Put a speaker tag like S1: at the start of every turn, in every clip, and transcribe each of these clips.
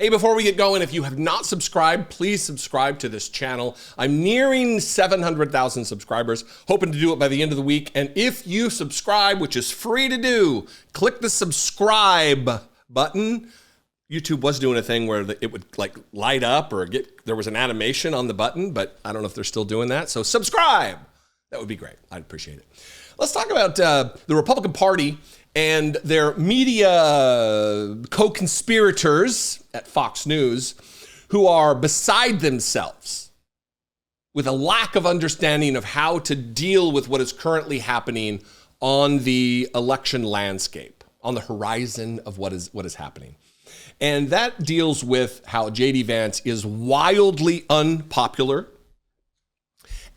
S1: Hey, before we get going, if you have not subscribed, please subscribe to this channel. I'm nearing 700,000 subscribers, hoping to do it by the end of the week. And if you subscribe, which is free to do, click the subscribe button. YouTube was doing a thing where it would like light up or there was an animation on the button, but I don't know if they're still doing that. So subscribe. That would be great. I'd appreciate it. Let's talk about the Republican Party and their media co-conspirators at Fox News who are beside themselves with a lack of understanding of how to deal with what is currently happening on the election landscape, on the horizon of what is happening. And that deals with how JD Vance is wildly unpopular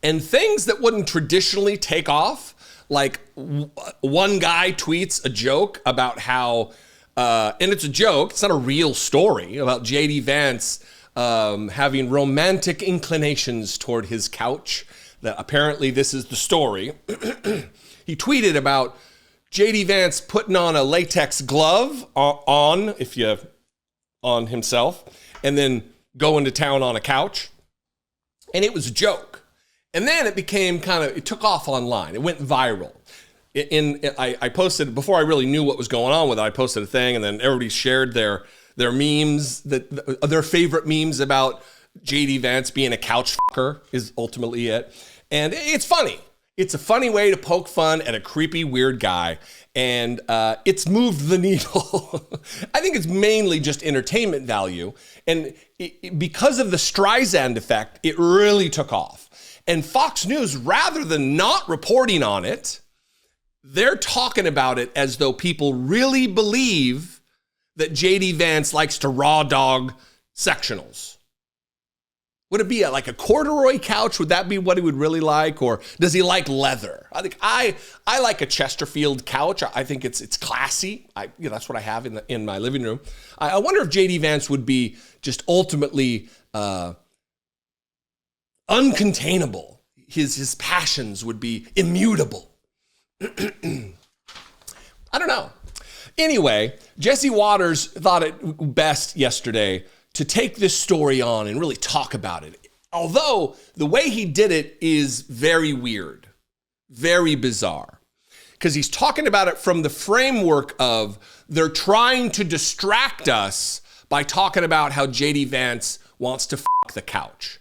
S1: and things that wouldn't traditionally take off. Like one guy tweets a joke about how, and it's a joke, it's not a real story, about JD Vance having romantic inclinations toward his couch. That apparently this is the story. He tweeted about JD Vance putting on a latex glove on himself and then going to town on a couch. And it was a joke. And then it became it took off online. It went viral. I posted, before I really knew what was going on with it, I posted a thing and then everybody shared their memes, their favorite memes about JD Vance being a couch fucker is ultimately it. And it's funny. It's a funny way to poke fun at a creepy, weird guy. And it's moved the needle. I think it's mainly just entertainment value. And because of the Streisand effect, it really took off. And Fox News, rather than not reporting on it, they're talking about it as though people really believe that JD Vance likes to raw dog sectionals. Would it be like a corduroy couch? Would that be what he would really like? Or does he like leather? I think I like a Chesterfield couch. I think it's classy. That's what I have in my living room. I wonder if JD Vance would be just ultimately uncontainable. His passions would be immutable. I don't know. Anyway, Jesse Waters thought it best yesterday to take this story on and really talk about it. Although the way he did it is very weird, very bizarre, because he's talking about it from the framework of they're trying to distract us by talking about how JD Vance wants to fuck the couch.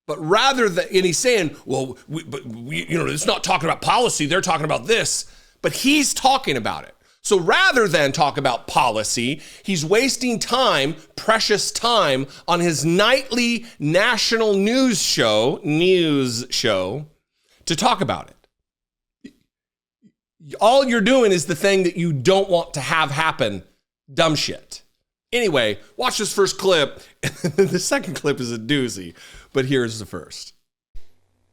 S1: But rather than, and he's saying, well, it's not talking about policy. They're talking about this, but he's talking about it. So rather than talk about policy, he's wasting time, precious time, on his nightly national news show, to talk about it. All you're doing is the thing that you don't want to have happen, dumb shit. Anyway, watch this first clip. The second clip is a doozy, but here's the first.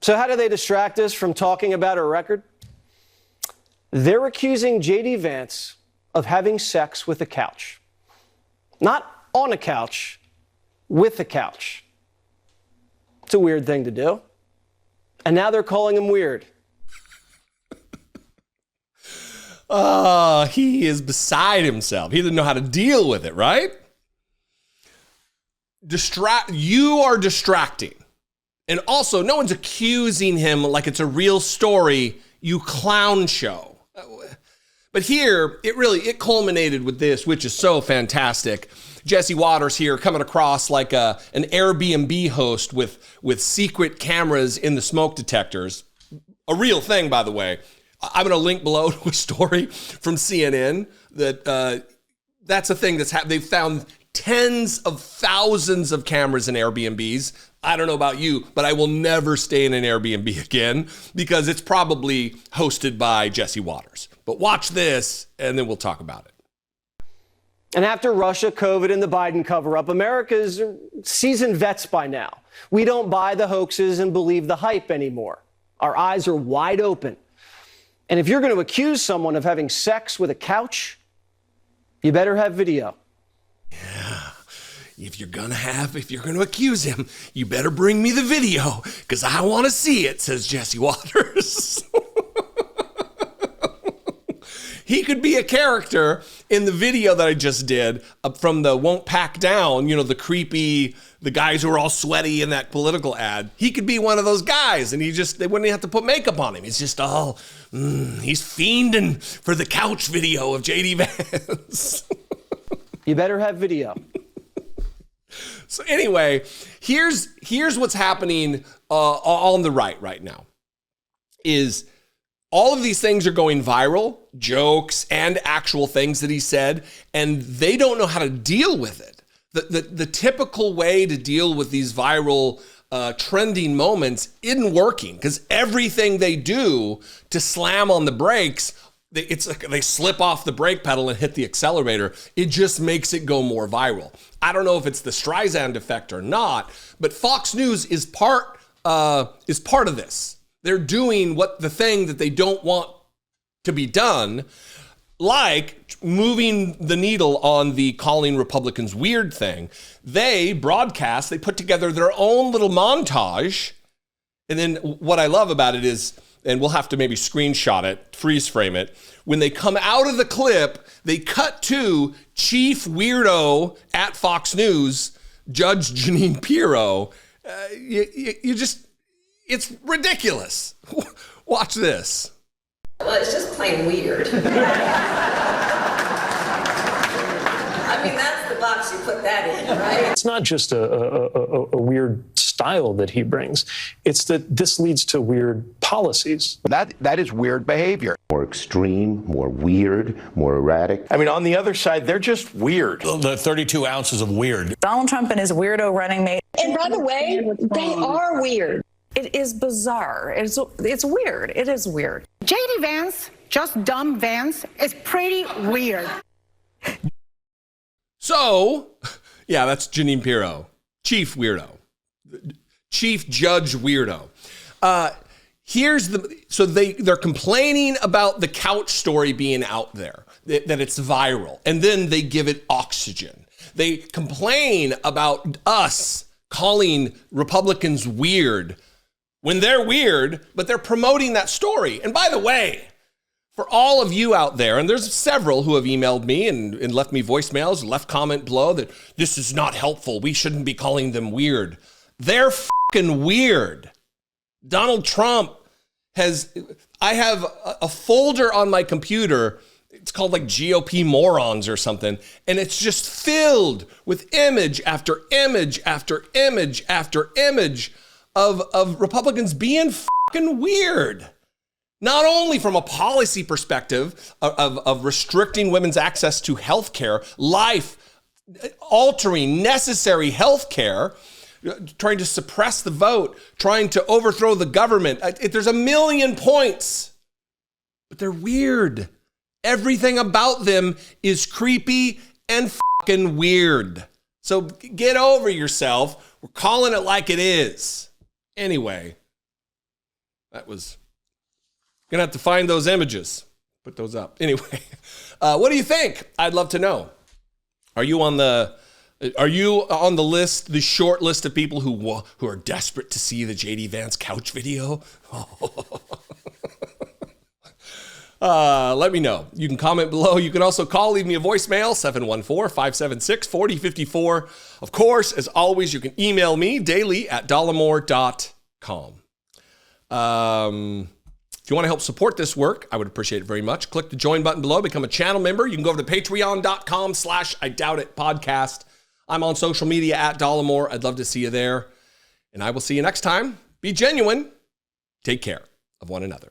S2: So how do they distract us from talking about a record? They're accusing JD Vance of having sex with a couch. Not on a couch, with a couch. It's a weird thing to do. And now they're calling him weird.
S1: He is beside himself. He doesn't know how to deal with it, right? You are distracting. And also, no one's accusing him like it's a real story, you clown show. But here, it culminated with this, which is so fantastic. Jesse Waters here coming across like an Airbnb host with secret cameras in the smoke detectors. A real thing, by the way. I'm going to link below to a story from CNN that's a thing that's happened. They've found tens of thousands of cameras in Airbnbs. I don't know about you, but I will never stay in an Airbnb again because it's probably hosted by Jesse Waters. But watch this, and then we'll talk about it.
S2: And after Russia, COVID, and the Biden cover-up, America's seasoned vets by now. We don't buy the hoaxes and believe the hype anymore. Our eyes are wide open. And if you're going to accuse someone of having sex with a couch, you better have video.
S1: Yeah. If you're going to accuse him, you better bring me the video because I want to see it, says Jesse Waters. he could be a character in the video that I just did from the Won't Pack Down, the creepy, the guys who are all sweaty in that political ad. He could be one of those guys, and they wouldn't have to put makeup on him. He's just all, he's fiending for the couch video of JD Vance.
S2: You better have video.
S1: So anyway, here's what's happening on the right now. Is all of these things are going viral, jokes and actual things that he said, and they don't know how to deal with it. The typical way to deal with these viral trending moments isn't working, because everything they do to slam on the brakes, it's like they slip off the brake pedal and hit the accelerator. It just makes it go more viral. I don't know if it's the Streisand effect or not, but Fox News is part of this. They're doing the thing that they don't want to be done, like moving the needle on the calling Republicans weird thing. They put together their own little montage. And then what I love about it is, and we'll have to maybe screenshot it, freeze frame it. When they come out of the clip, they cut to Chief Weirdo at Fox News, Judge Jeanine Pirro. It's ridiculous. Watch this.
S3: Well, it's just plain weird. I mean, that's the box you put that in, right?
S4: It's not just a weird style that he brings. It's that this leads to weird policies.
S5: That is weird behavior. More extreme, more weird, more erratic.
S6: I mean, on the other side, they're just weird.
S7: The 32 ounces of weird.
S8: Donald Trump and his weirdo running mate.
S3: And by the way, they are weird.
S8: It is bizarre. It's weird. It is weird.
S9: JD Vance, just dumb Vance, is pretty weird.
S1: So, yeah, that's Jeanine Pirro, Chief Weirdo, Chief Judge Weirdo. They're complaining about the couch story being out there, that it's viral, and then they give it oxygen. They complain about us calling Republicans weird when they're weird, but they're promoting that story. And by the way, for all of you out there, and there's several who have emailed me and left me voicemails, left comment below that this is not helpful, we shouldn't be calling them weird. They're fucking weird. Donald Trump I have a folder on my computer, it's called like GOP morons or something, and it's just filled with image after image after image after image of Republicans being fucking weird. Not only from a policy perspective of restricting women's access to health care, life-altering, necessary health care, trying to suppress the vote, trying to overthrow the government. There's a million points, but they're weird. Everything about them is creepy and fucking weird. So get over yourself. We're calling it like it is. Anyway, that was... Gonna have to find those images, put those up. Anyway, what do you think? I'd love to know. Are you on the list, the short list of people who are desperate to see the JD Vance Couch video? Let me know. You can comment below. You can also leave me a voicemail, 714-576-4054. Of course, as always, you can email me daily at dollemore.com. If you want to help support this work, I would appreciate it very much. Click the join button below, become a channel member. You can go over to patreon.com/IDoubtIt I'm on social media at Dollemore. I'd love to see you there. And I will see you next time. Be genuine. Take care of one another.